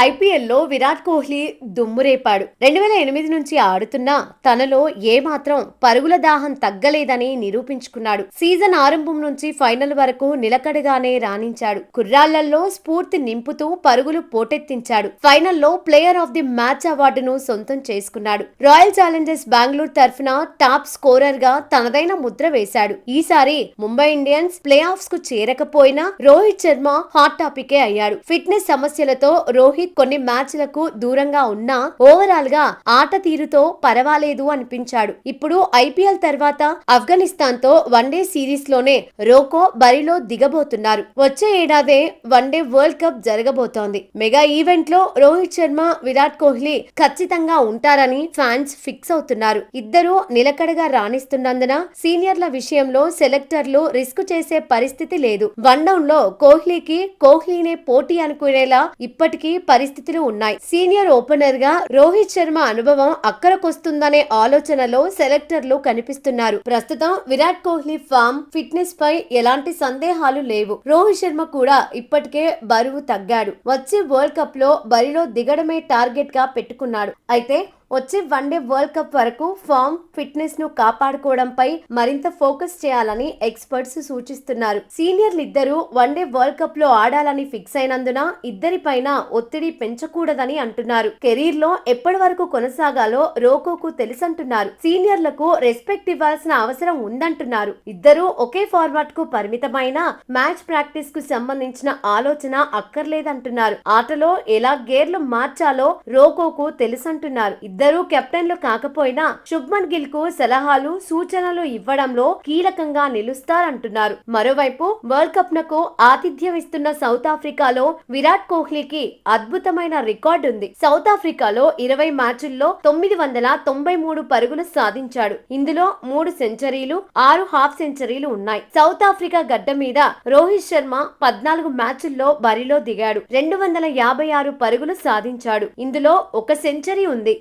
ఐపీఎల్లో విరాట్ కోహ్లీ దుమ్మురేపాడు. 2008 నుంచి ఆడుతున్నా తనలో ఏమాత్రం పరుగుల దాహం తగ్గలేదని నిరూపించుకున్నాడు. సీజన్ ఆరంభం నుంచి ఫైనల్ వరకు నిలకడగానే రాణించాడు. కుర్రాళ్లలో స్ఫూర్తి నింపుతూ పరుగులు పోటెత్తించాడు. ఫైనల్లో ప్లేయర్ ఆఫ్ ది మ్యాచ్ అవార్డును సొంతం చేసుకున్నాడు. రాయల్ ఛాలెంజర్స్ బెంగళూరు తరఫున టాప్ స్కోరర్ గా తనదైన ముద్ర వేశాడు. ఈసారి ముంబై ఇండియన్స్ ప్లే ఆఫ్స్ కు చేరకపోయినా రోహిత్ శర్మ హాట్ టాపికే అయ్యాడు. ఫిట్నెస్ సమస్యలతో రోహిత్ కొన్ని మ్యాచ్లకు దూరంగా ఉన్నా ఓవరాల్ గా ఆట తీరుతో పర్వాలేదు అనిపించాడు. ఇప్పుడు ఐపీఎల్ తర్వాత ఆఫ్ఘనిస్తాన్ తో వన్డే సిరీస్ లోనే రోకో బరిలో దిగబోతున్నారు. వచ్చే ఏడాదే వన్డే వరల్డ్ కప్ జరగబోతోంది. మెగా ఈవెంట్ లో రోహిత్ శర్మ, విరాట్ కోహ్లీ ఖచ్చితంగా ఉంటారని ఫ్యాన్స్ ఫిక్స్ అవుతున్నారు. ఇద్దరు నిలకడగా రాణిస్తున్నందున సీనియర్ల విషయంలో సెలెక్టర్లు రిస్క్ చేసే పరిస్థితి లేదు. వన్ డౌన్ లో కోహ్లీనే పోటీ అనుకునేలా ఇప్పటికీ పరిస్థితులు ఉన్నాయి. సీనియర్ ఓపెనర్ గా రోహిత్ శర్మ అనుభవం అక్కరకొస్తుందనే ఆలోచనలో సెలెక్టర్లు కనిపిస్తున్నారు. ప్రస్తుతం విరాట్ కోహ్లీ ఫామ్, ఫిట్నెస్ పై ఎలాంటి సందేహాలు లేవు. రోహిత్ శర్మ కూడా ఇప్పటికే బరువు తగ్గాడు. వచ్చే వరల్డ్ కప్ లో బరిలో దిగడమే టార్గెట్ గా పెట్టుకున్నాడు. అయితే వచ్చే వన్డే వరల్డ్ కప్ వరకు ఫామ్, ఫిట్నెస్ ను కాపాడుకోవడంపై మరింత ఫోకస్ చేయాలని ఎక్స్పర్ట్స్ సూచిస్తున్నారు. సీనియర్లు ఇద్దరు వన్డే వరల్డ్ కప్ లో ఆడాలని ఫిక్స్ అయినందున ఇద్దరిపైన ఒత్తిడి పెంచకూడదని అంటున్నారు. కెరీర్ లో ఎప్పటి వరకు కొనసాగాలో రోకోకు తెలుసంటున్నారు. సీనియర్లకు రెస్పెక్ట్ ఇవ్వాల్సిన అవసరం ఉందంటున్నారు. ఇద్దరు ఒకే ఫార్మాట్ కు పరిమితమైన మ్యాచ్ ప్రాక్టీస్ కు సంబంధించిన ఆలోచన అక్కర్లేదంటున్నారు. ఆటలో ఎలా గేర్లు మార్చాలో రోకోకు తెలుసంటున్నారు. ఇద్దరు కెప్టెన్లు కాకపోయినా శుభ్మన్ గిల్ కు సలహాలు, సూచనలు ఇవ్వడంలో కీలకంగా నిలుస్తారంటున్నారు. మరోవైపు వరల్డ్ కప్ నకు ఆతిథ్యం ఇస్తున్న సౌత్ ఆఫ్రికాలో విరాట్ కోహ్లీకి అద్భుతమైన రికార్డు ఉంది. సౌత్ ఆఫ్రికాలో 20 మ్యాచుల్లో 993 పరుగులు సాధించాడు. ఇందులో 3 సెంచరీలు, 6 హాఫ్ సెంచరీలు ఉన్నాయి. సౌత్ ఆఫ్రికా గడ్డ మీద రోహిత్ శర్మ 14 మ్యాచుల్లో బరిలో దిగాడు. 256 పరుగులు సాధించాడు. ఇందులో 1 సెంచరీ ఉంది.